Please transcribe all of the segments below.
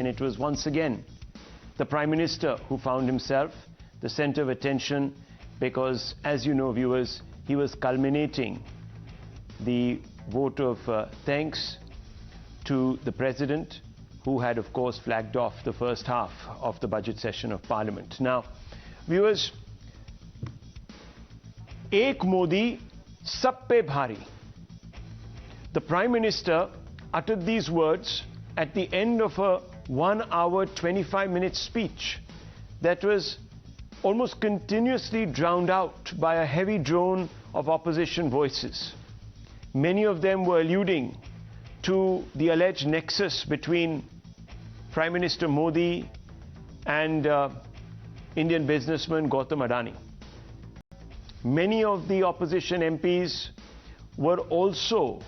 it was once again the Prime Minister who found himself the center of attention because, as you know, viewers, he was culminating the vote of thanks to the President, who had, of course, flagged off the first half of the budget session of Parliament. Now, viewers, Ek Modi, Sab pe Bhaari. The Prime Minister uttered these words at the end of a 1 hour, 25-minute speech that was almost continuously drowned out by a heavy drone of opposition voices. Many of them were alluding to the alleged nexus between Prime Minister Modi and Indian businessman Gautam Adani. Many of the opposition MPs were also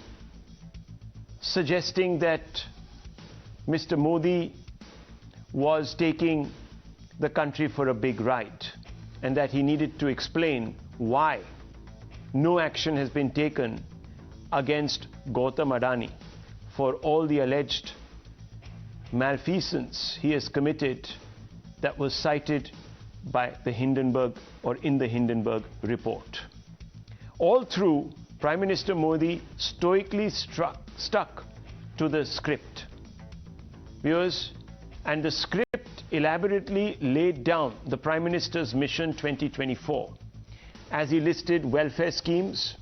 suggesting that Mr. Modi was taking the country for a big ride and that he needed to explain why no action has been taken against Gautam Adani for all the alleged malfeasance he has committed that was cited by the Hindenburg or in the Hindenburg report. All through, Prime Minister Modi stoically stuck to the script. Viewers, and the script elaborately laid down the Prime Minister's Mission 2024 as he listed welfare schemes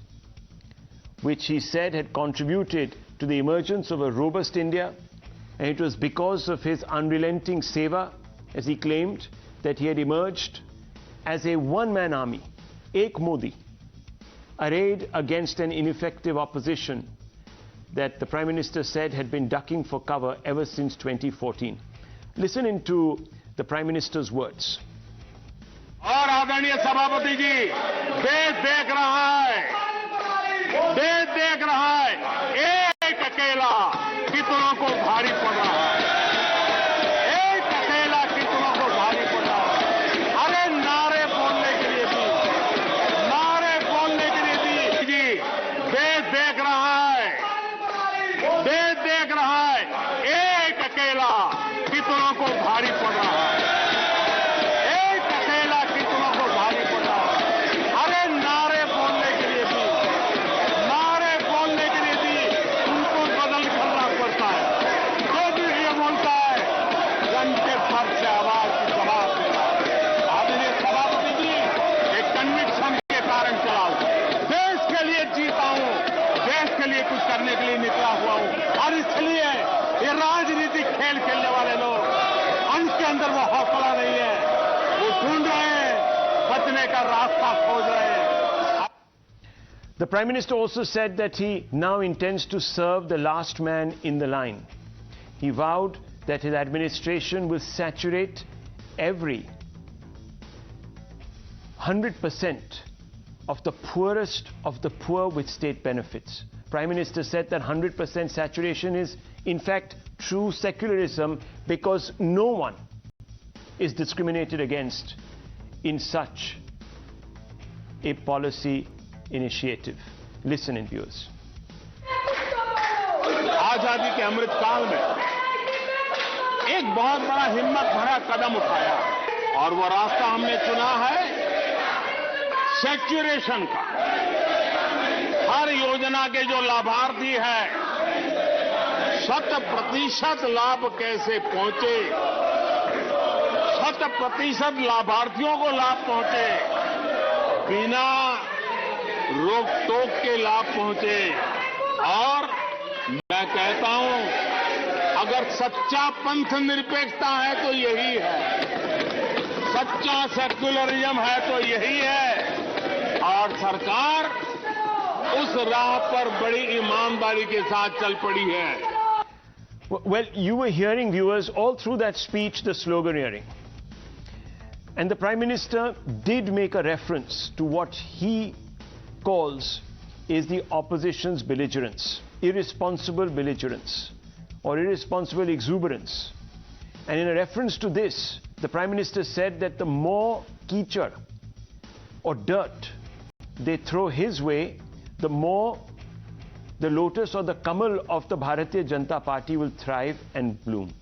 which he said had contributed to the emergence of a robust India, and it was because of his unrelenting seva, as he claimed, that he had emerged as a one-man army, Ek Modi, arrayed against an ineffective opposition that the Prime Minister said had been ducking for cover ever since 2014. Listen into the Prime Minister's words. और आदरणीय सभापति जी, देश देख रहा है, एक अकेला कितनों को भारी पड़ रहा है, एक अकेला कितनों को भारी पड़ रहा है। अरे नारे बोलने के लिए भी जी, देश देख रहा है, एक अकेला कितनों को भारी पड़ रहा है। The Prime Minister also said that he now intends to serve the last man in the line. He vowed that his administration will saturate every 100% of the poorest of the poor with state benefits. Prime Minister said that 100% saturation is in fact true secularism because no one is discriminated against in such a policy initiative. Listen in, viewers. आजादी के अमृत काल में एक बहुत बड़ा हिम्मत भरा कदम उठाया और वो रास्ता हमने चुना है सैचुरेशन का। हर योजना के जो लाभार्थी हैं 100% लाभ कैसे पहुंचे, 100% लाभार्थियों को लाभ पहुंचे, बिना रोक टोक के लाभ पहुंचे। और मैं कहता हूं, अगर सच्चा पंथ निरपेक्षता है तो यही है, सच्चा सेक्युलरिज्म है तो यही है, और सरकार उस राह पर बड़ी ईमानदारी के साथ चल पड़ी है। Well, you were hearing, viewers, all through that speech, the sloganeering. And the Prime Minister did make a reference to what he calls is the opposition's belligerence, irresponsible belligerence or irresponsible exuberance. And in a reference to this, the Prime Minister said that the more Keechad or dirt they throw his way, the more the lotus or the Kamal of the Bharatiya Janata Party will thrive and bloom.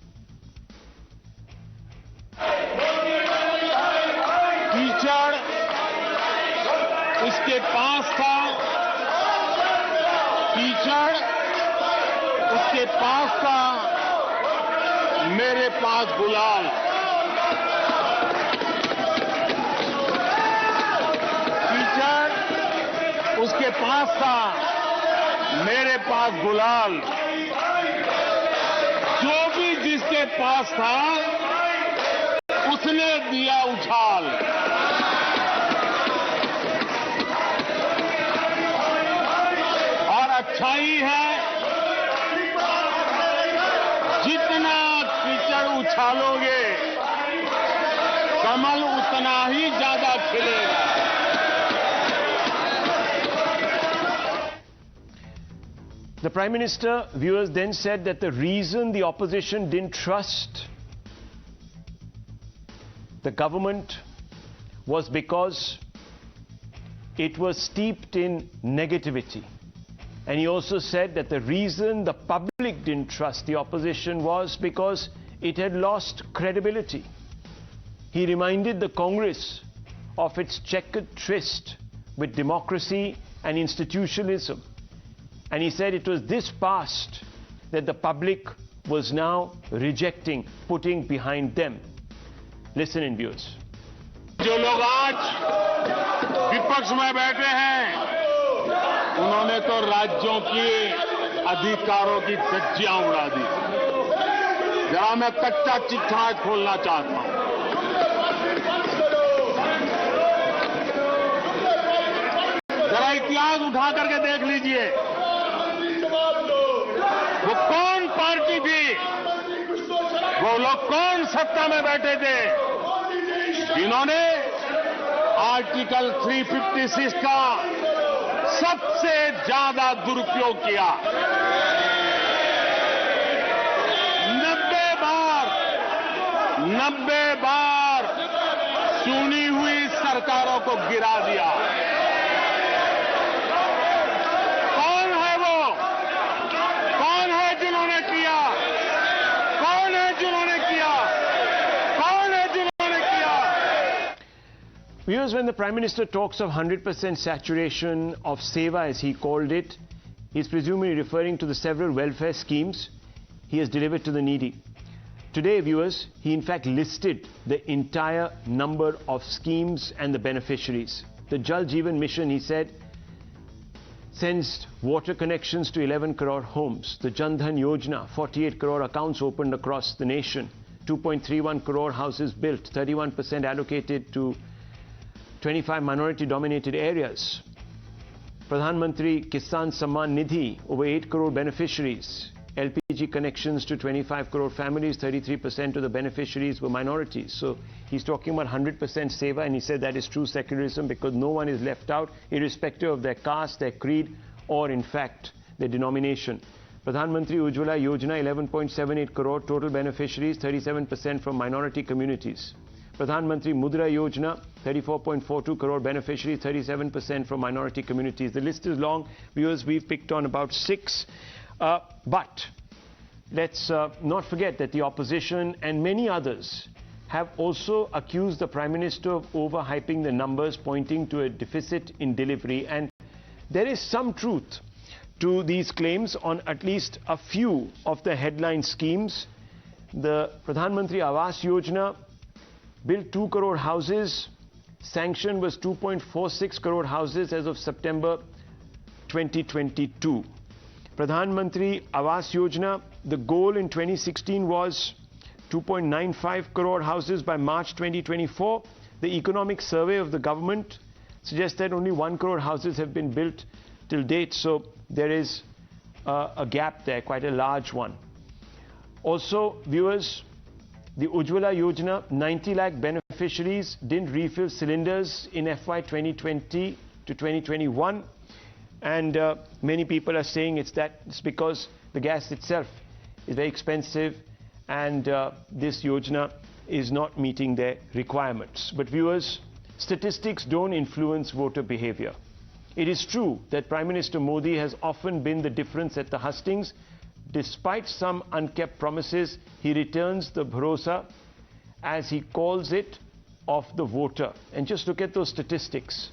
उसके पास था कीचड़, उसके पास था मेरे पास गुलाल। कीचड़ उसके पास था, मेरे पास गुलाल। जो भी जिसके पास था उसने दिया उछाल। और अच्छाई है, जितना कीचड़ उछालोगे कमल उतना ही ज्यादा खिलेगा। The Prime Minister, viewers, then said that the reason the opposition didn't trust the government was because it was steeped in negativity. And he also said that the reason the public didn't trust the opposition was because it had lost credibility. He reminded the Congress of its checkered tryst with democracy and institutionalism. And he said it was this past that the public was now rejecting, putting behind them. Listen in, viewers. जो लोग आज विपक्ष में बैठे हैं, उन्होंने तो राज्यों की अधिकारों की धज्जियां उड़ा दी। जरा मैं कच्चा चिट्ठा खोलना चाहता हूं। जरा इतिहास उठा करके देख लीजिए, वो कौन पार्टी थी, वो लोग कौन सत्ता में बैठे थे जिन्होंने आर्टिकल 356 का सबसे ज्यादा दुरुपयोग किया। 90 बार चुनी हुई सरकारों को गिरा दिया। कौन है वो? कौन है जिन्होंने किया? कौन है जिन्होंने किया? कौन है जिन्होंने किया? Viewers, when the Prime Minister talks of 100% saturation of Seva, as he called it, he's presumably referring to the several welfare schemes he has delivered to the needy. Today, viewers, he in fact listed the entire number of schemes and the beneficiaries. The Jal Jeevan Mission, he said, sends water connections to 11 crore homes. The Dhan Yojana, 48 crore accounts opened across the nation. 2.31 crore houses built, 31% allocated to 25 minority-dominated areas. Pradhan Mantri Kisan Samman Nidhi, over 8 crore beneficiaries. LPG connections to 25 crore families, 33% of the beneficiaries were minorities. So he's talking about 100% seva, and he said that is true secularism because no one is left out, irrespective of their caste, their creed, or in fact their denomination. Pradhan Mantri Ujjwala Yojana, 11.78 crore total beneficiaries, 37% from minority communities. Pradhan Mantri Mudra Yojana, 34.42 crore beneficiaries, 37% from minority communities. The list is long. Viewers, we've picked on about 6. But let's not forget that the opposition and many others have also accused the Prime Minister of overhyping the numbers, pointing to a deficit in delivery. And there is some truth to these claims on at least a few of the headline schemes. The Pradhan Mantri Awas Yojana built 2 crore houses. Sanction was 2.46 crore houses as of September 2022. Pradhan Mantri Awas Yojana, the goal in 2016 was 2.95 crore houses by March 2024. The economic survey of the government suggests that only 1 crore houses have been built till date. So there is a gap there, quite a large one. Also, viewers, the Ujjwala Yojana, 90 lakh beneficiaries didn't refill cylinders in FY 2020 to 2021. And many people are saying it's because the gas itself is very expensive and this Yojana is not meeting their requirements. But viewers, statistics don't influence voter behavior. It is true that Prime Minister Modi has often been the difference at the hustings. Despite some unkept promises, he returns the Bharosa, as he calls it, of the voter. And just look at those statistics.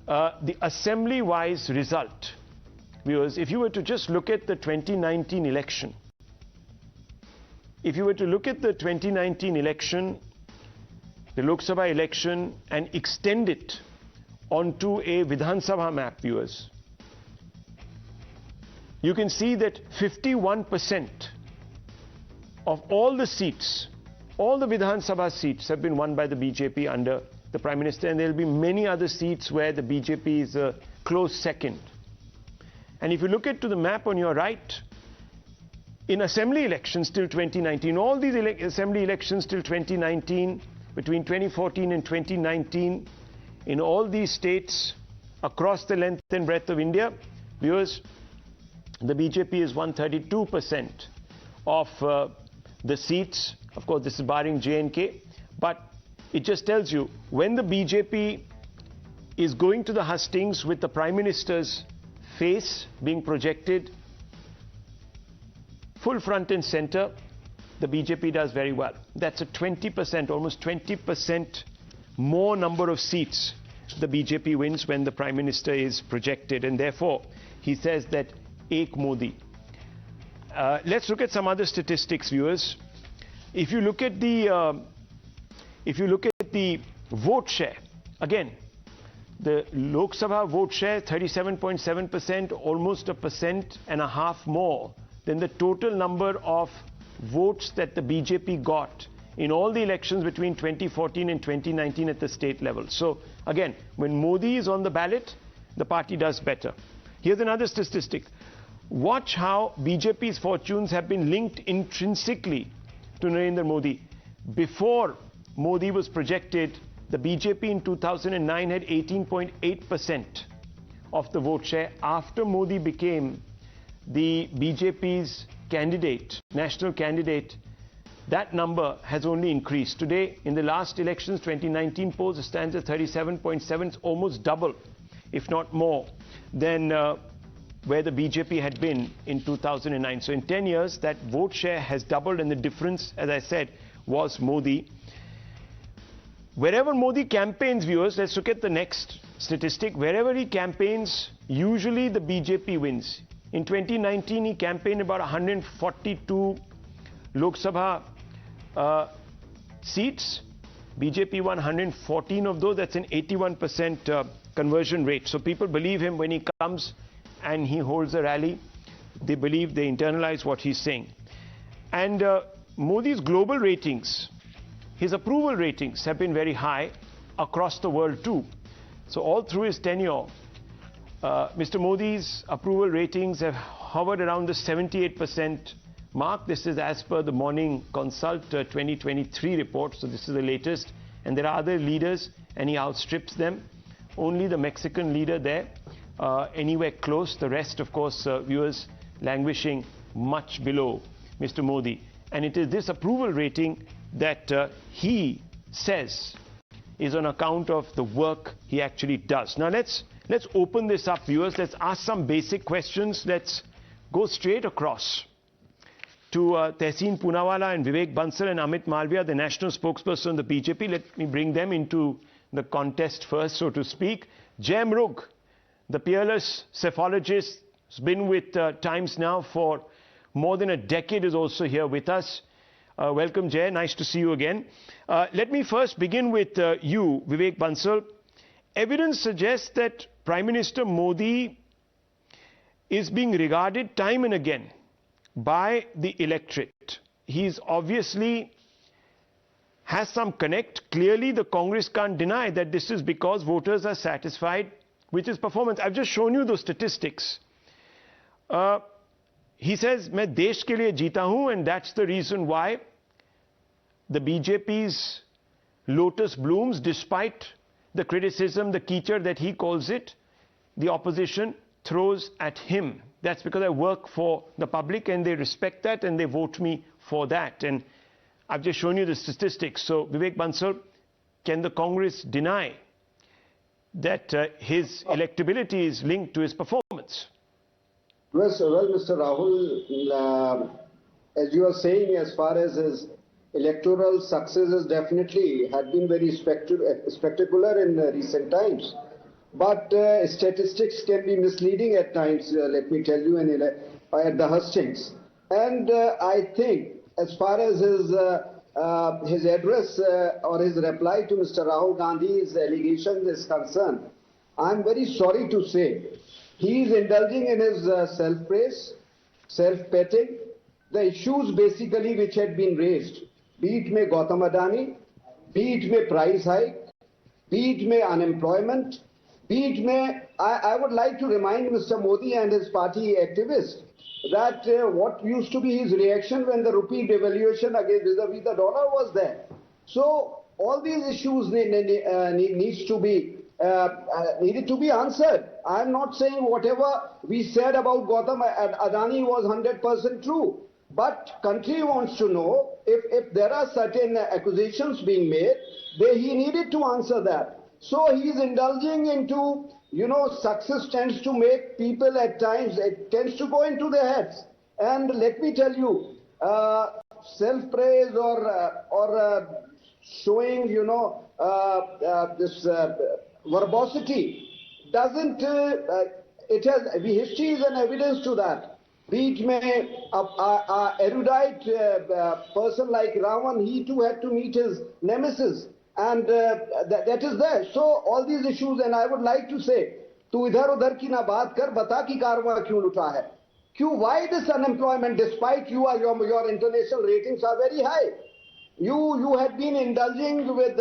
the assembly-wise result, viewers, if you were to just look at the 2019 election, if you were to look at the 2019 election, the Lok Sabha election, and extend it onto a Vidhan Sabha map, viewers, you can see that 51% of all the seats, all the Vidhan Sabha seats have been won by the BJP under the Prime Minister, and there will be many other seats where the BJP is a close second. And if you look at to the map on your right, in assembly elections till 2019, all these assembly elections till 2019, between 2014 and 2019, in all these states across the length and breadth of India, viewers, the BJP is 132% of the seats. Of course, this is barring J&K, but it just tells you when the BJP is going to the hustings with the Prime Minister's face being projected full front and center, the BJP does very well. That's a 20%, almost 20% more number of seats the BJP wins when the Prime Minister is projected, and therefore he says that Ek Modi. Let's look at some other statistics, viewers. If you look at the vote share, again, the Lok Sabha vote share 37.7%, almost 1.5% more than the total number of votes that the BJP got in all the elections between 2014 and 2019 at the state level. So again, when Modi is on the ballot, the party does better. Here's another statistic. Watch how BJP's fortunes have been linked intrinsically to Narendra Modi. Before Modi was projected, the BJP in 2009 had 18.8% of the vote share. After Modi became the BJP's candidate, national candidate, that number has only increased. Today, in the last elections, 2019 polls, it stands at 37.7, it's almost double, if not more, than where the BJP had been in 2009. So in 10 years, that vote share has doubled, and the difference, as I said, was Modi. Wherever Modi campaigns, viewers, let's look at the next statistic. Wherever he campaigns, usually the BJP wins. In 2019, he campaigned about 142 Lok Sabha seats. BJP won 114 of those. That's an 81% conversion rate. So people believe him when he comes and he holds a rally. They believe, they internalize what he's saying. And Modi's global ratings, his approval ratings have been very high across the world too. So all through his tenure, Mr. Modi's approval ratings have hovered around the 78% mark. This is as per the Morning Consult 2023 report. So this is the latest. And there are other leaders, and he outstrips them. Only the Mexican leader there, anywhere close. The rest, of course, viewers, languishing much below Mr. Modi. And it is this approval rating that he says is on account of the work he actually does. Now let's open this up, viewers. Let's ask some basic questions. Let's go straight across to Tehseen Poonawalla and Vivek Bansal and Amit Malviya, the national spokesperson of the BJP. Let me bring them into the contest first, so to speak. Jai Mrug, the peerless psephologist, has been with Times now for more than a decade, is also here with us. Welcome, Jai. Nice to see you again. Let me first begin with you, Vivek Bansal. Evidence suggests that Prime Minister Modi is being regarded time and again by the electorate. He's obviously has some connect. Clearly, the Congress can't deny that this is because voters are satisfied with his performance. I've just shown you those statistics. He says, "Main desh ke liye jeeta hoon," and that's the reason why the BJP's lotus blooms, despite the criticism, the Keechad that he calls it, the opposition throws at him. That's because I work for the public and they respect that and they vote me for that. And I've just shown you the statistics. So, Vivek Bansal, can the Congress deny that his electability is linked to his performance? Well, Mr. Rahul, as you are saying, as far as his electoral successes definitely had been very spectacular in recent times. but statistics can be misleading at times, let me tell you, at the hustings. And I think as far as his address or his reply to Mr. Rahul Gandhi's allegations is concerned, I'm very sorry to say he is indulging in his self-praise, self-petting. The issues basically which had been raised, be it may Gautam Adani, be it may price hike, be it may unemployment, be it may, I would like to remind Mr. Modi and his party activists that what used to be his reaction when the rupee devaluation against vis-a-vis the dollar was there. So all these issues needed to be answered. I am not saying whatever we said about Gautam Adani was 100% true. But country wants to know if there are certain accusations being made, he needed to answer that. So he is indulging into, success tends to make people at times, it tends to go into their heads. And let me tell you, self-praise or showing, this verbosity doesn't, history is an evidence to that. Be it may a erudite person like Ravan, he too had to meet his nemesis, and that is there. So all these issues, and I would like to say, tu idhar udhar ki na baat kar, bata ki karwa kyun uta hai? Why this unemployment, despite your international ratings are very high? You had been indulging with,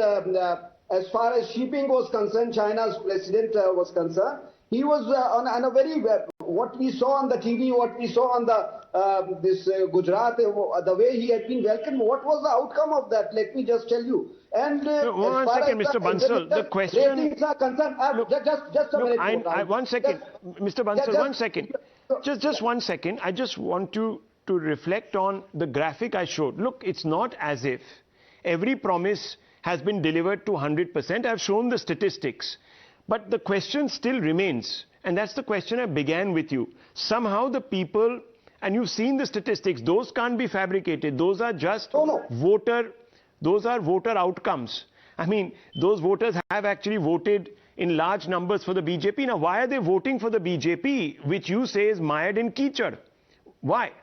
as far as shipping was concerned, China's president was concerned. He was on a very, what we saw on the TV, what we saw on the Gujarat, the way he had been welcomed, what was the outcome of that? Let me just tell you. And one second, Mr. Bansal, the question... Are concerned, just a minute. One second, Mr. Bansal, 1 second. Just 1 second. I just want to reflect on the graphic I showed. Look, it's not as if every promise has been delivered to 100%. I've shown the statistics. But the question still remains, and that's the question I began with you. Somehow the people, and you've seen the statistics, those can't be fabricated. Those are just voter outcomes. I mean, those voters have actually voted in large numbers for the BJP. Now, why are they voting for the BJP, which you say is mired in Keechad? Why?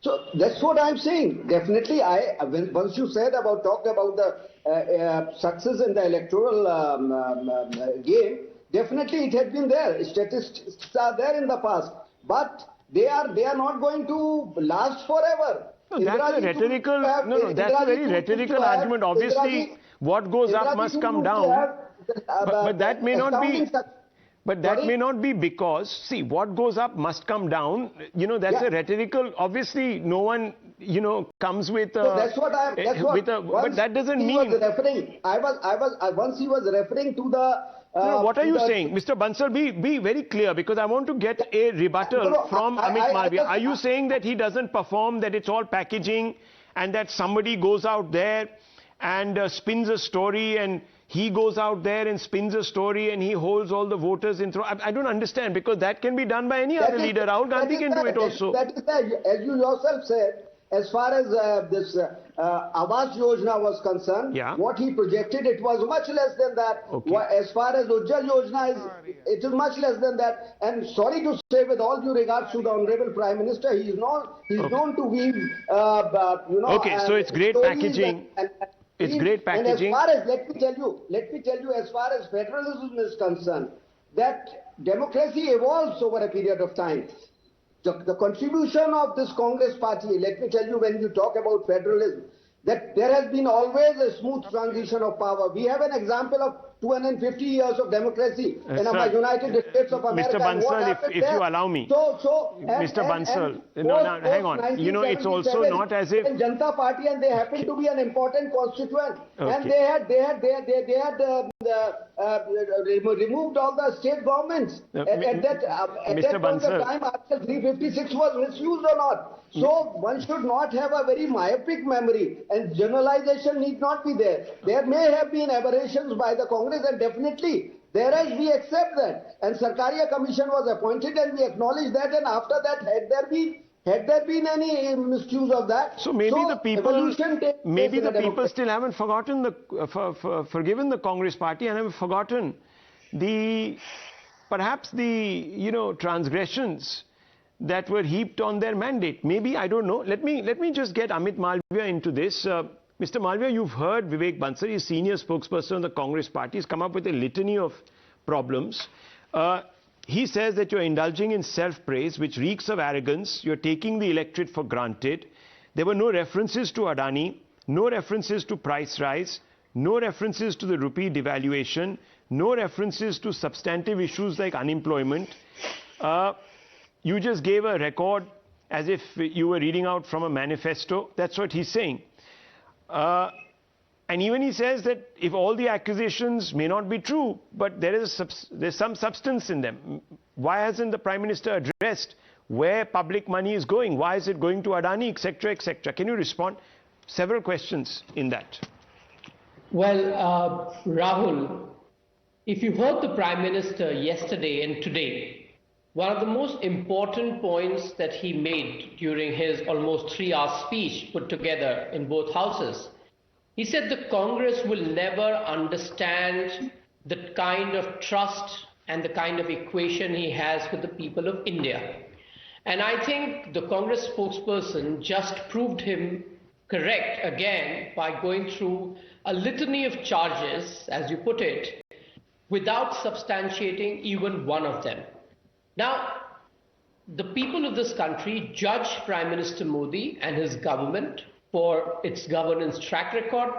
So that's what I'm saying. Definitely, once you talked about the success in the electoral game, definitely it had been there. Statistics are there in the past, but they are not going to last forever. No, that's a rhetorical. That's a very rhetorical argument. Obviously, what goes up must come down. But that may not be. But that may not be because, see, what goes up must come down. That's a rhetorical. Obviously, no one, comes with. So that's what I'm. But that doesn't mean. Once he was referring to the. What are you saying, Mr. Bansal? Be very clear, because I want to get a rebuttal from Amit Malviya. Are you saying that he doesn't perform, that it's all packaging, and that somebody goes out there and spins a story, and he goes out there and spins a story and he holds all the voters in throne? I don't understand, because that can be done by any other leader. Rahul Gandhi can do it also. That is as you yourself said, as far as this Awas Yojana was concerned, what he projected, it was much less than that. Okay. As far as Jal Yojana is, it is much less than that. And sorry to say, with all due regards to the Honorable Prime Minister, he is known to weave, Okay, so it's great packaging. It's great packaging. And as far as, let me tell you, as far as federalism is concerned, that democracy evolves over a period of time. The contribution of this Congress party, let me tell you, when you talk about federalism, that there has been always a smooth transition of power. We have an example of 250 years of democracy in the United States of America. Mr. Bansal, if you allow me. Mr. Bansal, hang on. It's also not as if Janata Party, and they happen to be an important constituent, and they had removed all the state governments. At that point of time, Article 356 was misused or not. So one should not have a very myopic memory, and generalization need not be there. There may have been aberrations by the Congress, and definitely thereas we accept that. And Sarkaria Commission was appointed, and we acknowledge that. And after that, had there been any misuse of that? So maybe the people still haven't forgotten forgiven the Congress party, and have forgotten perhaps the transgressions that were heaped on their mandate. Maybe, I don't know. Let me just get Amit Malviya into this. Mr. Malviya, you've heard Vivek Bansal, he's senior spokesperson of the Congress party. He's come up with a litany of problems. He says that you're indulging in self-praise, which reeks of arrogance. You're taking the electorate for granted. There were no references to Adani, no references to price rise, no references to the rupee devaluation, no references to substantive issues like unemployment. You just gave a record as if you were reading out from a manifesto. That's what he's saying. And even he says that if all the accusations may not be true, but there's some substance in them. Why hasn't the Prime Minister addressed where public money is going? Why is it going to Adani, etc., etc.? Can you respond? Several questions in that. Well, Rahul, if you heard the Prime Minister yesterday and today, one of the most important points that he made during his almost 3-hour speech put together in both houses, he said the Congress will never understand the kind of trust and the kind of equation he has with the people of India. And I think the Congress spokesperson just proved him correct again by going through a litany of charges, as you put it, without substantiating even one of them. Now, the people of this country judge Prime Minister Modi and his government for its governance track record,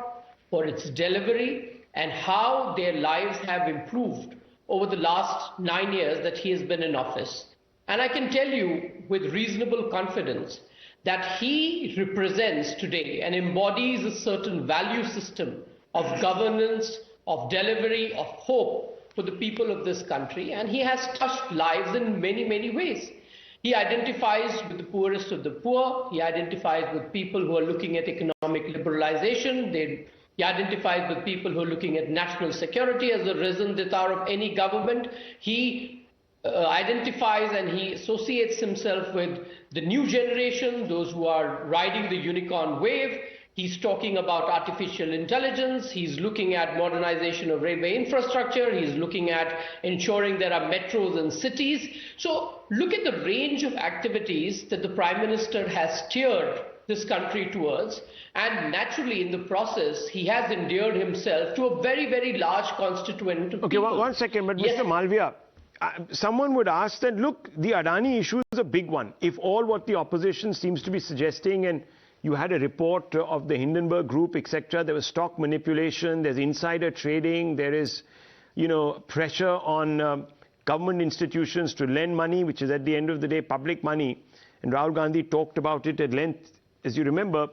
for its delivery, and how their lives have improved over the last 9 years that he has been in office. And I can tell you with reasonable confidence that he represents today and embodies a certain value system of governance, of delivery, of hope for the people of this country, and he has touched lives in many, many ways. He identifies with the poorest of the poor. He identifies with people who are looking at economic liberalization. He identifies with people who are looking at national security as the raison d'etre of any government. He identifies and he associates himself with the new generation, those who are riding the unicorn wave. He's talking about artificial intelligence. He's looking at modernization of railway infrastructure. He's looking at ensuring there are metros in cities. So look at the range of activities that the Prime Minister has steered this country towards. And naturally, in the process, he has endeared himself to a very, very large constituent of people. Okay, one second, but yes. Mr. Malviya, someone would ask that, look, the Adani issue is a big one. If all what the opposition seems to be suggesting, and you had a report of the Hindenburg Group, etc. There was stock manipulation, there's insider trading, there is, pressure on government institutions to lend money, which is at the end of the day public money. And Rahul Gandhi talked about it at length, as you remember.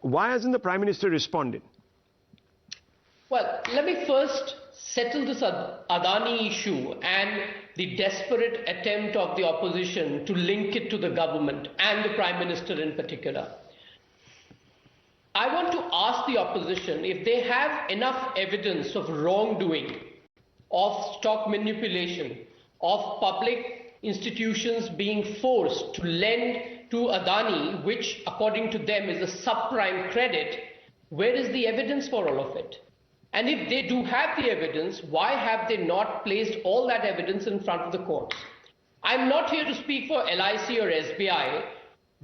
Why hasn't the Prime Minister responded? Well, let me first settle this Adani issue and the desperate attempt of the opposition to link it to the government and the Prime Minister in particular. I want to ask the opposition if they have enough evidence of wrongdoing, of stock manipulation, of public institutions being forced to lend to Adani, which according to them is a subprime credit. Where is the evidence for all of it? And if they do have the evidence, why have they not placed all that evidence in front of the courts? I'm not here to speak for LIC or SBI,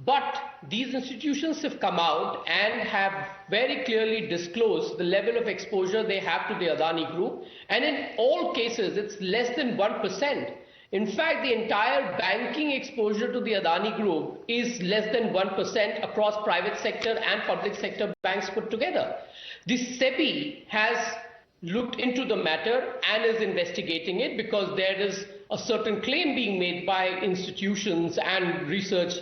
but these institutions have come out and have very clearly disclosed the level of exposure they have to the Adani Group. And in all cases, it's less than 1%. In fact, the entire banking exposure to the Adani Group is less than 1% across private sector and public sector banks put together. The SEBI has looked into the matter and is investigating it because there is a certain claim being made by institutions and research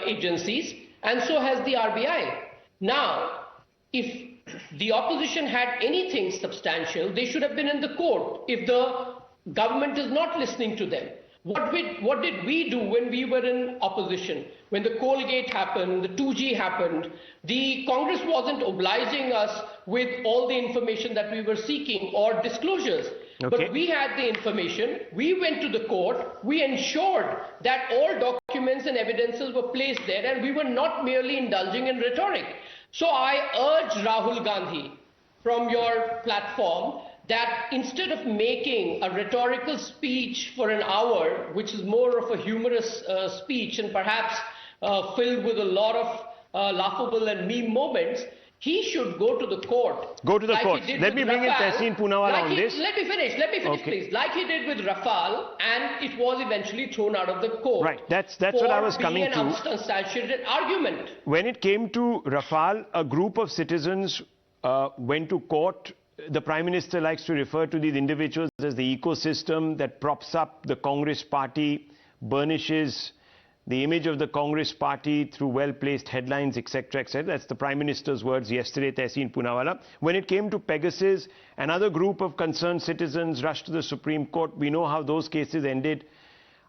agencies, and so has the RBI. Now, if the opposition had anything substantial, they should have been in the court if the government is not listening to them. What did we do when we were in opposition? When the Colgate happened, the 2G happened, the Congress wasn't obliging us with all the information that we were seeking or disclosures. Okay. But we had the information, we went to the court, we ensured that all documents and evidences were placed there, and we were not merely indulging in rhetoric. So I urge Rahul Gandhi from your platform that instead of making a rhetorical speech for an hour, which is more of a humorous speech and perhaps filled with a lot of laughable and meme moments, he should go to the court. Go to the court. Let me bring in Rafale, Tehseen Poonawalla on this. Let me finish, okay, please. Like he did with Rafale, and it was eventually thrown out of the court. Right, that's what I was coming to. For being an unsubstantiated argument. When it came to Rafale, a group of citizens went to court. The Prime Minister likes to refer to these individuals as the ecosystem that props up the Congress party, burnishes the image of the Congress party through well-placed headlines, etc., etc. That's the Prime Minister's words yesterday, Tehseen Poonawalla. When it came to Pegasus, another group of concerned citizens rushed to the Supreme Court. We know how those cases ended.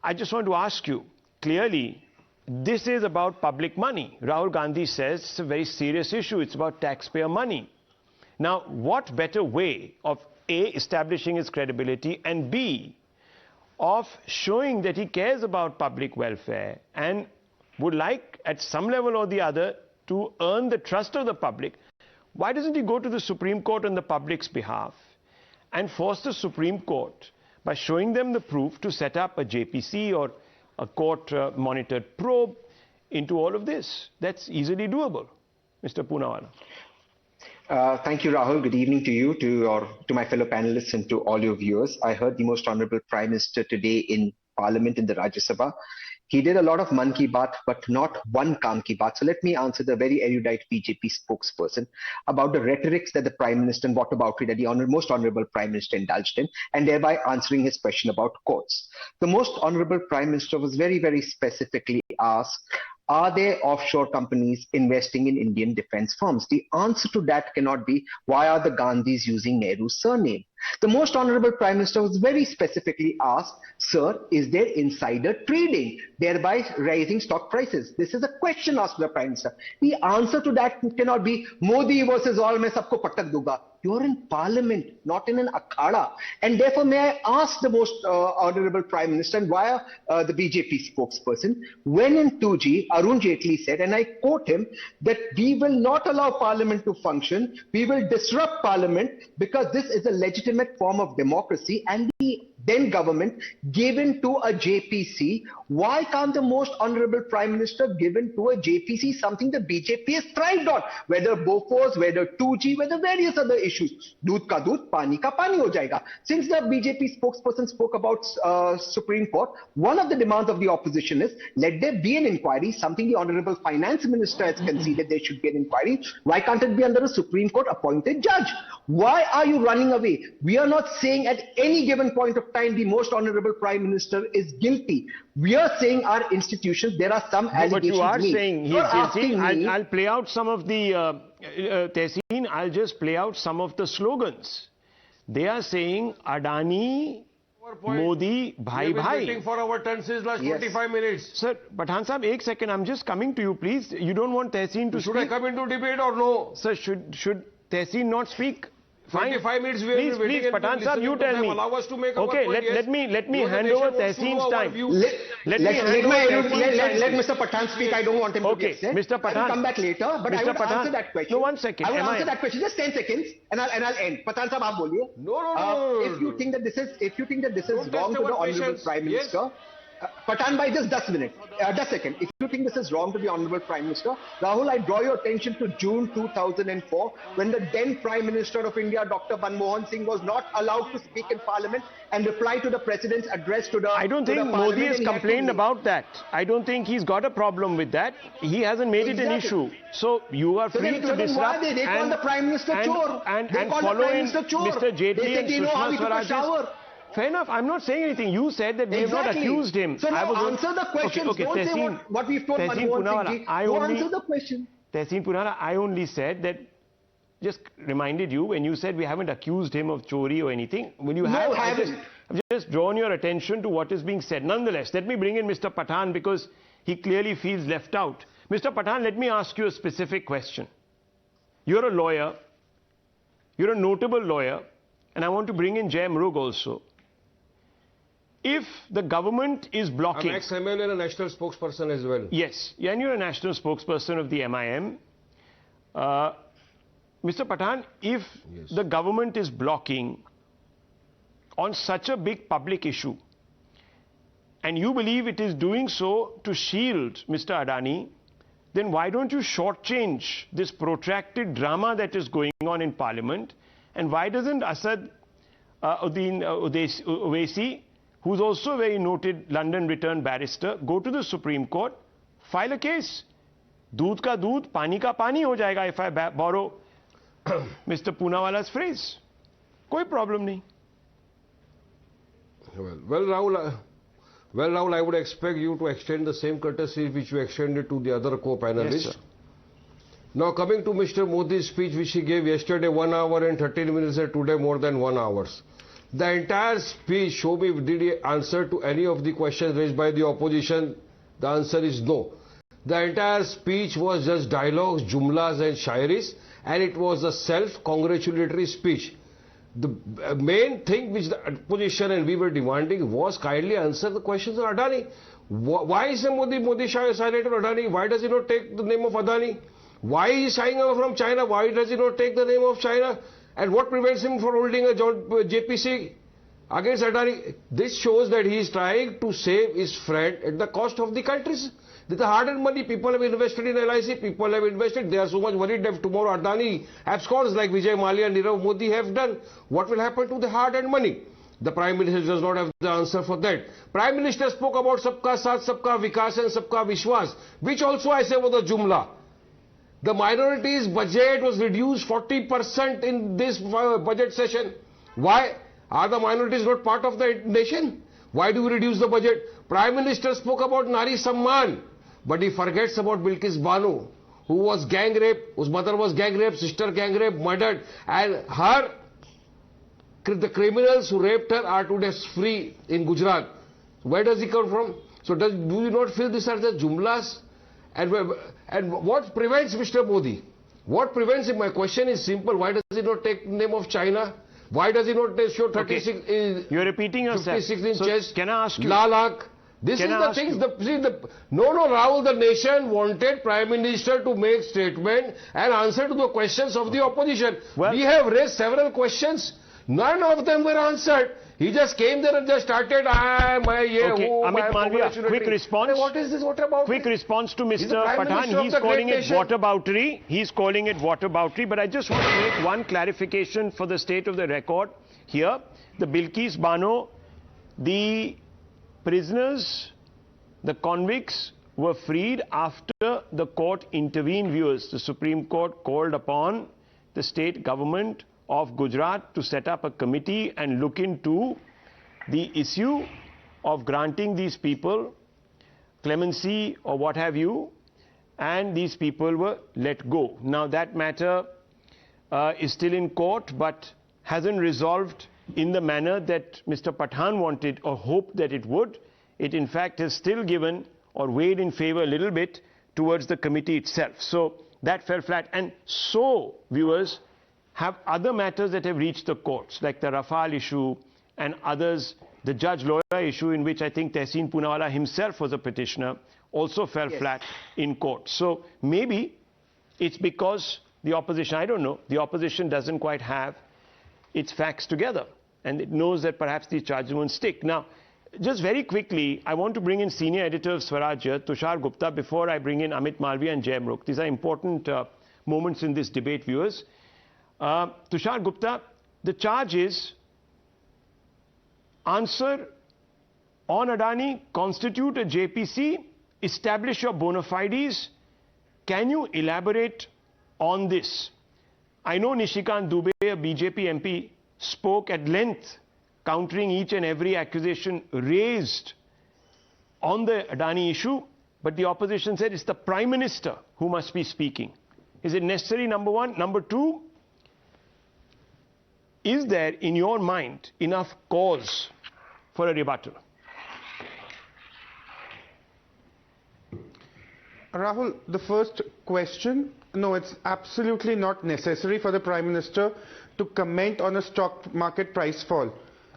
I just want to ask you, clearly, this is about public money. Rahul Gandhi says it's a very serious issue. It's about taxpayer money. Now, what better way of A, establishing his credibility, and B, of showing that he cares about public welfare and would like at some level or the other to earn the trust of the public? Why doesn't he go to the Supreme Court on the public's behalf and force the Supreme Court by showing them the proof to set up a JPC or a court-monitored probe into all of this? That's easily doable. Mr. Poonawalla. Thank you, Rahul. Good evening to you, to my fellow panelists, and to all your viewers. I heard the Most Honorable Prime Minister today in Parliament in the Rajya Sabha. He did a lot of Man Ki Baat, but not one Kaam Ki Baat. So let me answer the very erudite BJP spokesperson about the rhetorics that the Prime Minister and whataboutery that the Most Honorable Prime Minister indulged in, and thereby answering his question about courts. The Most Honorable Prime Minister was very, very specifically asked, are there offshore companies investing in Indian defense firms? The answer to that cannot be, why are the Gandhis using Nehru's surname? The Most Honorable Prime Minister was very specifically asked, sir, is there insider trading, thereby raising stock prices? This is a question asked to the Prime Minister. The answer to that cannot be, Modi versus all, main sabko patak duga. You're in Parliament, not in an akhada. And therefore, may I ask the Most Honorable Prime Minister and via the BJP spokesperson, when in 2G, Arun Jaitley said, and I quote him, that we will not allow Parliament to function, we will disrupt Parliament because this is a legitimate form of democracy and the then government given to a JPC. Why can't the Most Honorable Prime Minister given to a JPC something the BJP has thrived on, whether Bofors, whether 2G, whether various other issues? Doodh ka doodh, pani ka pani ho jayega. Since the BJP spokesperson spoke about Supreme Court, one of the demands of the opposition is, let there be an inquiry, something the Honorable Finance Minister has conceded there should be an inquiry. Why can't it be under a Supreme Court appointed judge? Why are you running away? We are not saying at any given point of time the Most Honorable Prime Minister is guilty. We are saying our institutions, there are some allegations. But you are saying he's guilty. I'll play out some of the, Tehseen, I'll just play out some of the slogans. They are saying Adani, Modi, bhai bhai. We have been waiting for our turn since last 25 minutes. Sir, Pathan Sahab, ek second, I'm just coming to you, please. You don't want Tehseen to speak? Should I come into debate or no? Sir, should Tehseen not speak? Fine. 25 minutes we have been waiting. Please, Pathan Sahab, you tell me. Allow us to make okay, let me hand over Tehseen's time. Let Mr. Pathan speak. I don't want him to be upset. Mr. Pathan, I will come back later, but I will answer that question. No, 1 second. I will answer that question. Just 10 seconds, and I'll end. Pathan Sahab, aap boliye. No. If you think that this is wrong to the Honorable Prime Minister, Pathan bhai, just 10 minutes. 10 seconds. If you think this is wrong to the Honorable Prime Minister, Rahul, I draw your attention to June 2004, when the then Prime Minister of India, Dr. Manmohan Singh, was not allowed to speak in Parliament and reply to the President's address to the I don't think Modi has complained about that. I don't think he's got a problem with that. He hasn't made it an issue. So you are free to disrupt they call the Prime Minister chore. And follow in Mr. Jaitley and Sushma Swarajya. Fair enough. I'm not saying anything. You said that we have not accused him. So now answer the question. Okay, don't say what we've told Manmohan Singh. Answer the question. Tehseen Poonawalla, I only said that, just reminded you, when you said we haven't accused him of chori or anything. When you have, I've just drawn your attention to what is being said. Nonetheless, let me bring in Mr. Pathan because he clearly feels left out. Mr. Pathan, let me ask you a specific question. You're a lawyer. You're a notable lawyer. And I want to bring in Jai Mrug also. If the government is blocking... I'm ex-ML and a national spokesperson as well. Yes, and you're a national spokesperson of the MIM. Mr. Pathan, if the government is blocking on such a big public issue, and you believe it is doing so to shield Mr. Adani, then why don't you shortchange this protracted drama that is going on in Parliament? And why doesn't Asad Owaisi, who's also a very noted London returned barrister, go to the Supreme Court, file a case? Doodh ka doodh, pani ka pani ho jayega, if I borrow Mr. Poonawalla's phrase. Koi problem nahi. Well, Rahul, I would expect you to extend the same courtesy which you extended to the other co-panelists. Yes, now, coming to Mr. Modi's speech, which he gave yesterday 1 hour and 13 minutes, and today more than 1 hour. The entire speech, show me, did he answer to any of the questions raised by the opposition? The answer is no. The entire speech was just dialogues, jumlas and shairis, and it was a self-congratulatory speech. The main thing which the opposition and we were demanding was kindly answer the questions of Adani. Why is Modi silent on Adani? Why does he not take the name of Adani? Why is he shying away from China? Why does he not take the name of China? And what prevents him from holding a JPC against Adani? This shows that he is trying to save his friend at the cost of the country's. The hard-earned money, people have invested in LIC, people have invested. They are so much worried that tomorrow Adani absconds like Vijay Mallya and Nirav Modi have done. What will happen to the hard-earned money? The Prime Minister does not have the answer for that. Prime Minister spoke about Sabka Saath, Sabka Vikas and Sabka Vishwas, which also I say was a jumla. The minorities' budget was reduced 40% in this budget session. Why? Are the minorities not part of the nation? Why do we reduce the budget? Prime Minister spoke about Nari Samman, but he forgets about Bilkis Banu, who was gang raped, whose mother was gang raped, sister gang raped, murdered, and the criminals who raped her are today free in Gujarat. Where does he come from? So do you not feel these are the jumlas? And what prevents Mr. Modi? What prevents him? My question is simple. Why does he not take the name of China? Why does he not show 36 okay. You're repeating yourself. 56 inch so chest? Can I ask you? Lalak. This is the things. No, Rahul, the nation wanted Prime Minister to make statement and answer to the questions of the opposition. Well, we have raised several questions. None of them were answered. He just came there and just started, Amit Malviya, quick response. What is this? What about Quick response to Mr. Prime Pathan. Minister He's of the calling great it nation. whataboutery. He's calling it whataboutery. But I just want to make one clarification for the state of the record here. The Bilkis Bano, the prisoners, the convicts were freed after the court intervened. Viewers, the Supreme Court called upon the state government of Gujarat to set up a committee and look into the issue of granting these people clemency or what have you, and these people were let go. Now that matter is still in court but hasn't resolved in the manner that Mr. Pathan wanted or hoped that it would. It in fact has still given or weighed in favor a little bit towards the committee itself. So that fell flat. And so, viewers, have other matters that have reached the courts, like the Rafale issue and others, the Judge Lawyer issue, in which I think Tehseen Poonawalla himself was a petitioner, also fell flat in court. So maybe it's because the opposition, I don't know, the opposition doesn't quite have its facts together, and it knows that perhaps these charges won't stick. Now, just very quickly, I want to bring in senior editor of Swarajya, Tushar Gupta, before I bring in Amit Malviya and Mrug. These are important moments in this debate, viewers. Tushar Gupta, the charge is answer on Adani, constitute a JPC, establish your bona fides. Can you elaborate on this? I know Nishikant Dubey, a BJP MP, spoke at length countering each and every accusation raised on the Adani issue, but the opposition said it's the Prime Minister who must be speaking. Is it necessary, number one? Number two, is there in your mind enough cause for a rebuttal? Rahul, the first question, no, it's absolutely not necessary for the Prime Minister to comment on a stock market price fall.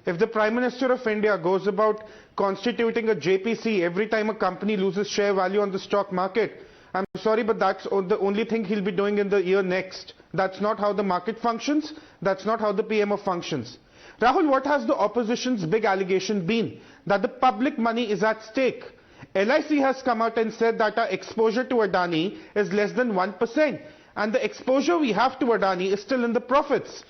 If the Prime Minister of India goes about constituting a JPC every time a company loses share value on the stock market, I'm sorry, but that's the only thing he'll be doing in the year next. That's not how the market functions. That's not how the PMO functions. Rahul, what has the opposition's big allegation been? That the public money is at stake. LIC has come out and said that our exposure to Adani is less than 1%. And the exposure we have to Adani is still in the profits.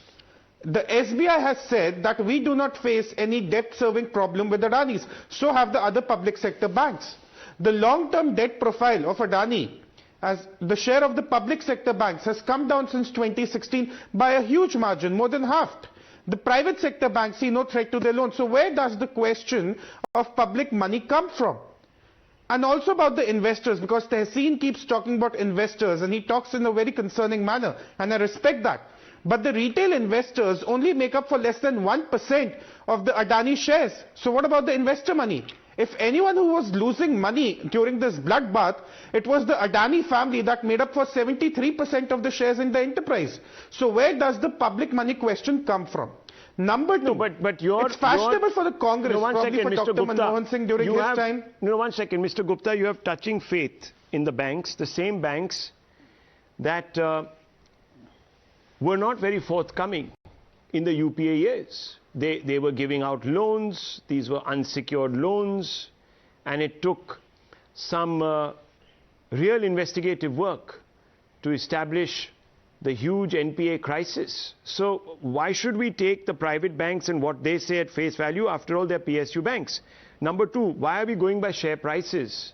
The SBI has said that we do not face any debt-serving problem with Adani's. So have the other public sector banks. The long-term debt profile of Adani, as the share of the public sector banks, has come down since 2016 by a huge margin, more than half. The private sector banks see no threat to their loans. So where does the question of public money come from? And also about the investors, because Tehseen keeps talking about investors and he talks in a very concerning manner, and I respect that. But the retail investors only make up for less than 1% of the Adani shares. So what about the investor money? If anyone who was losing money during this bloodbath, it was the Adani family that made up for 73% of the shares in the enterprise. So where does the public money question come from? Number two, it's fashionable for the Congress, probably for Dr. Manmohan Singh during his time. No, 1 second, Mr. Gupta, you have touching faith in the banks, the same banks that were not very forthcoming in the UPA years. They were giving out loans, these were unsecured loans, and it took some real investigative work to establish the huge NPA crisis. So why should we take the private banks and what they say at face value? After all, they're PSU banks. Number two, why are we going by share prices?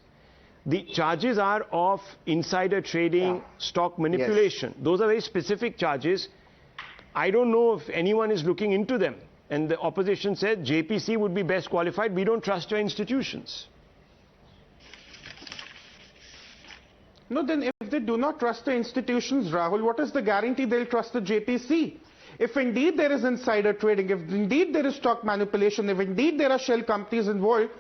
The charges are of insider trading, stock manipulation. Yes. Those are very specific charges. I don't know if anyone is looking into them. And the opposition said JPC would be best qualified. We don't trust your institutions. No, then if they do not trust the institutions, Rahul, what is the guarantee they'll trust the JPC? If indeed there is insider trading, if indeed there is stock manipulation, if indeed there are shell companies involved,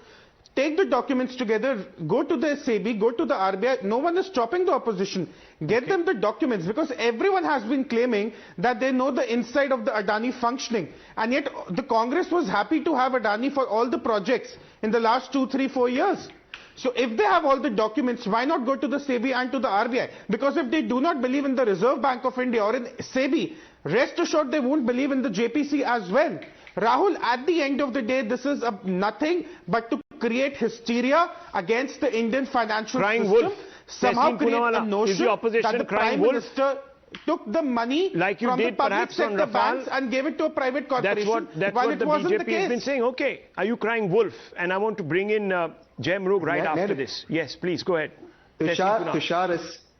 take the documents together, go to the SEBI, go to the RBI. No one is stopping the opposition. Get them the documents, because everyone has been claiming that they know the inside of the Adani functioning. And yet the Congress was happy to have Adani for all the projects in the last 2, 3, 4 years. So if they have all the documents, why not go to the SEBI and to the RBI? Because if they do not believe in the Reserve Bank of India or in SEBI, rest assured they won't believe in the JPC as well. Rahul, at the end of the day, this is nothing but to create hysteria against the Indian financial system. Wolf. Somehow create a notion that the Prime Minister took the money from the public sector banks and gave it to a private corporation. That's what the BJP has been saying. Okay, are you crying wolf? And I want to bring in Jai Mrug right after this. Yes, please, go ahead.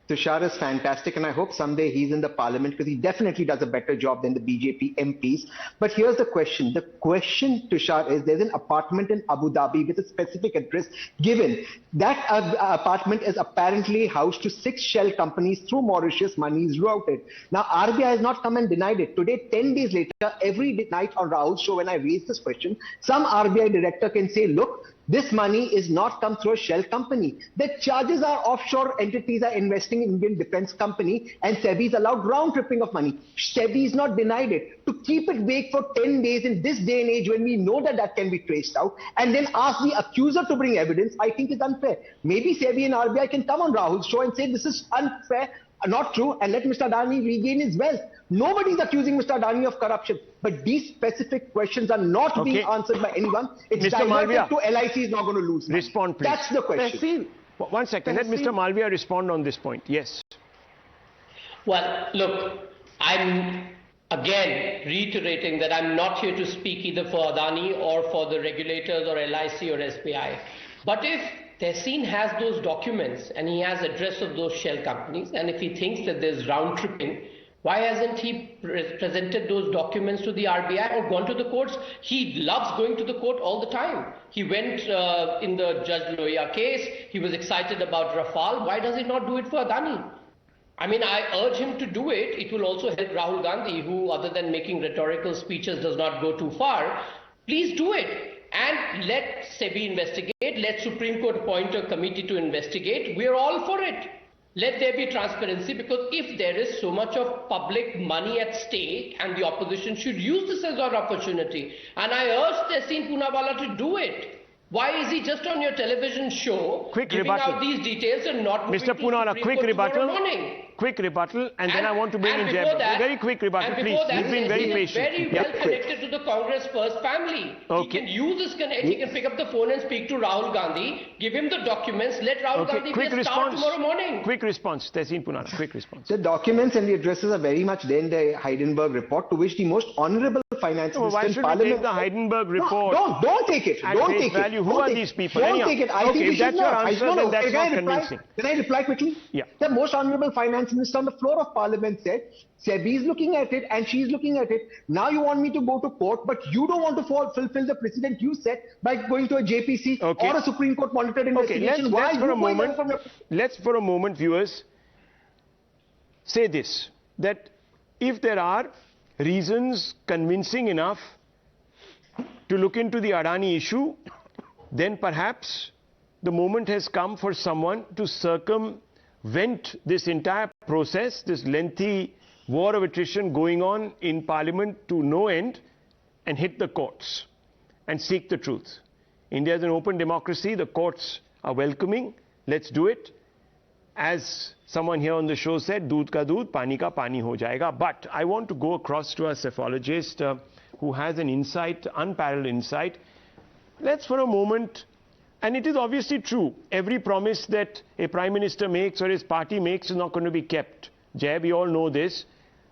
Tushar is fantastic, and I hope someday he's in the parliament, because he definitely does a better job than the BJP MPs. But here's the question. The question, Tushar, is there's an apartment in Abu Dhabi with a specific address given. That apartment is apparently housed to 6 shell companies through Mauritius. Money is routed. Now, RBI has not come and denied it. Today, 10 days later, every night on Rahul's show, when I raise this question, some RBI director can say, look, this money is not come through a shell company. The charges are offshore entities are investing in Indian defense company, and SEBI is allowed round tripping of money. SEBI is not denied it. To keep it vague for 10 days in this day and age when we know that that can be traced out, and then ask the accuser to bring evidence, I think is unfair. Maybe SEBI and RBI can come on Rahul's show and say this is unfair, not true, and let Mr. Adani regain his wealth. Nobody's accusing Mr. Adani of corruption, but these specific questions are not being answered by anyone. It's Mr. Malviya, to LIC is not going to lose money. Respond, please. That's the question. 1 second. Let Mr. Malviya respond on this point. Yes. Well, look, I'm again reiterating that I'm not here to speak either for Adani or for the regulators or LIC or SBI. But if Tehseen has those documents and he has address of those shell companies, and if he thinks that there's round tripping, why hasn't he presented those documents to the RBI or gone to the courts? He loves going to the court all the time. He went in the Judge Loya case. He was excited about Rafale. Why does he not do it for Adani? I mean, I urge him to do it. It will also help Rahul Gandhi, who other than making rhetorical speeches does not go too far. Please do it. And let SEBI investigate. Let Supreme Court appoint a committee to investigate. We're all for it. Let there be transparency, because if there is so much of public money at stake, and the opposition should use this as an opportunity, and I urge Tehseen Poonawalla to do it. Why is he just on your television show giving out these details and not moving Mr. Poonawalla, quick rebuttal. Morning? Quick rebuttal, and then I want to bring in Jeb. Very quick rebuttal, please. You've been very patient. Very well connected to the Congress First family. Okay. He can use his connection. He can pick up the phone and speak to Rahul Gandhi, give him the documents, let Rahul Gandhi be a star tomorrow morning. Quick response, Tehseen Poonawalla, quick response. The documents and the addresses are very much there in the Hindenburg report, to which the most honourable finance minister why in should Parliament... we take the Hindenburg report? No, don't take it. Don't take it. Who are these people? Don't take it. I think if that's your answer, then that's not convincing. Can I reply quickly? Yeah. The most honourable finance minister on the floor of Parliament said, SEBI is looking at it and she's looking at it. Now you want me to go to court, but you don't want to fulfill the precedent you set by going to a JPC or a Supreme Court monitored investigation. Let's for a moment, viewers, say this, that if there are reasons convincing enough to look into the Adani issue, then perhaps the moment has come for someone to circumvent this entire process, this lengthy war of attrition going on in Parliament to no end, and hit the courts and seek the truth. India is an open democracy. The courts are welcoming. Let's do it. As someone here on the show said, doodh ka doodh, pani ka pani ho jayega. But I want to go across to a psephologist who has an insight, unparalleled insight. Let's for a moment, and it is obviously true, every promise that a prime minister makes or his party makes is not going to be kept. Jay, we all know this.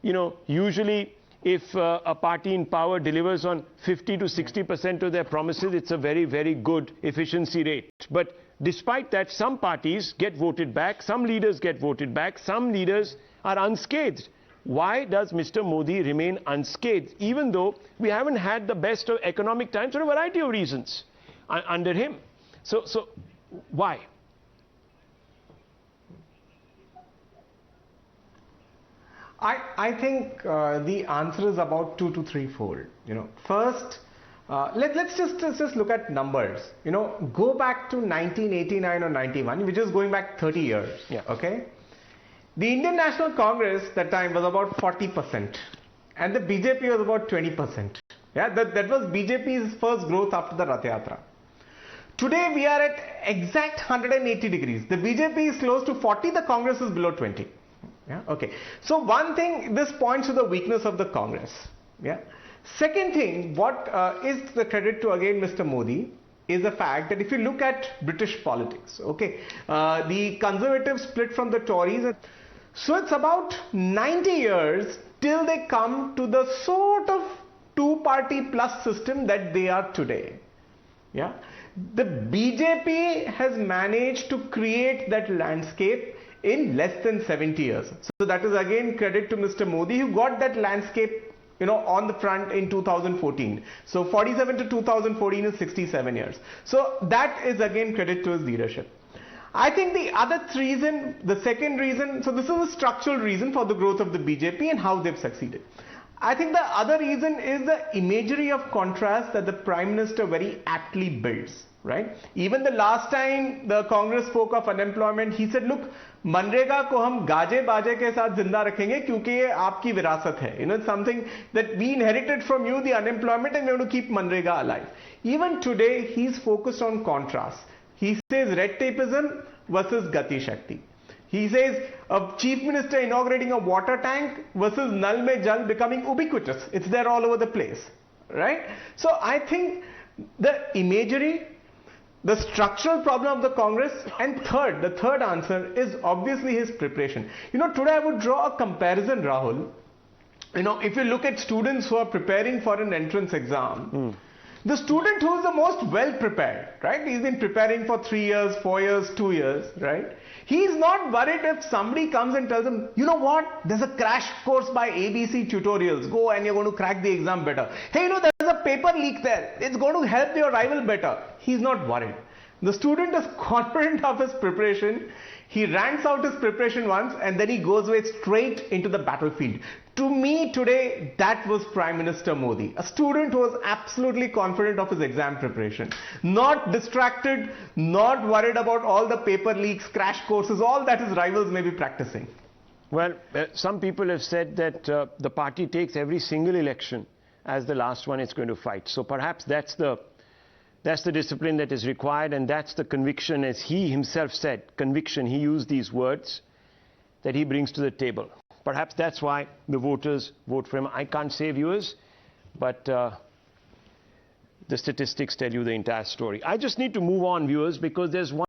You know, usually if a party in power delivers on 50 to 60% of their promises, it's a very, very good efficiency rate. But despite that, some parties get voted back, some leaders get voted back, some leaders are unscathed. Why does Mr. Modi remain unscathed, even though we haven't had the best of economic times for a variety of reasons under him? So why? I think the answer is about 2 to 3-fold. You know, first, let's just look at numbers. You know, go back to 1989 or 91, which is going back 30 years. Yeah. Okay. The Indian National Congress that time was about 40%, and the BJP was about 20%. Yeah, that was BJP's first growth after the Rath Yatra. Today we are at exact 180 degrees. The BJP is close to 40, the Congress is below 20. Yeah, okay. So one thing, this points to the weakness of the Congress. Yeah. Second thing, what is the credit to again Mr. Modi is the fact that if you look at British politics, okay, the Conservatives split from the Tories. So it's about 90 years till they come to the sort of two-party plus system that they are today. Yeah. The BJP has managed to create that landscape in less than 70 years. So that is again credit to Mr. Modi, who got that landscape, you know, on the front in 2014. So 47 to 2014 is 67 years. So that is again credit to his leadership. I think the other reason, the second reason, so this is a structural reason for the growth of the BJP and how they've succeeded. I think the other reason is the imagery of contrast that the Prime Minister very aptly builds, right? Even the last time the Congress spoke of unemployment, he said, look, MNREGA को हम गाजे बाजे के साथ जिंदा रखेंगे क्योंकि ये आपकी विरासत है. You know, it's something that we inherited from you, the unemployment, and we have to keep MNREGA alive. Even today, he's focused on contrast. He says red tapeism versus gati shakti. He says a chief minister inaugurating a water tank versus nal mein jal becoming ubiquitous. It's there all over the place, right? So I think the imagery, the structural problem of the Congress, and the third answer is obviously his preparation. You know, today I would draw a comparison, Rahul. You know, if you look at students who are preparing for an entrance exam, the student who is the most well prepared, right? He's been preparing for 3 years, 4 years, 2 years, right? He's not worried if somebody comes and tells him, you know what, there's a crash course by ABC tutorials. Go and you're going to crack the exam better. Hey, you know, there's a paper leak there. It's going to help your rival better. He's not worried. The student is confident of his preparation. He rants out his preparation once and then he goes away straight into the battlefield. To me today, that was Prime Minister Modi. A student who was absolutely confident of his exam preparation. Not distracted, not worried about all the paper leaks, crash courses, all that his rivals may be practicing. Well, some people have said that the party takes every single election as the last one it's going to fight. So perhaps that's the That's the discipline that is required, and that's the conviction, as he himself said, conviction, he used these words, that he brings to the table. Perhaps that's why the voters vote for him. I can't say, viewers, but the statistics tell you the entire story. I just need to move on, viewers, because there's one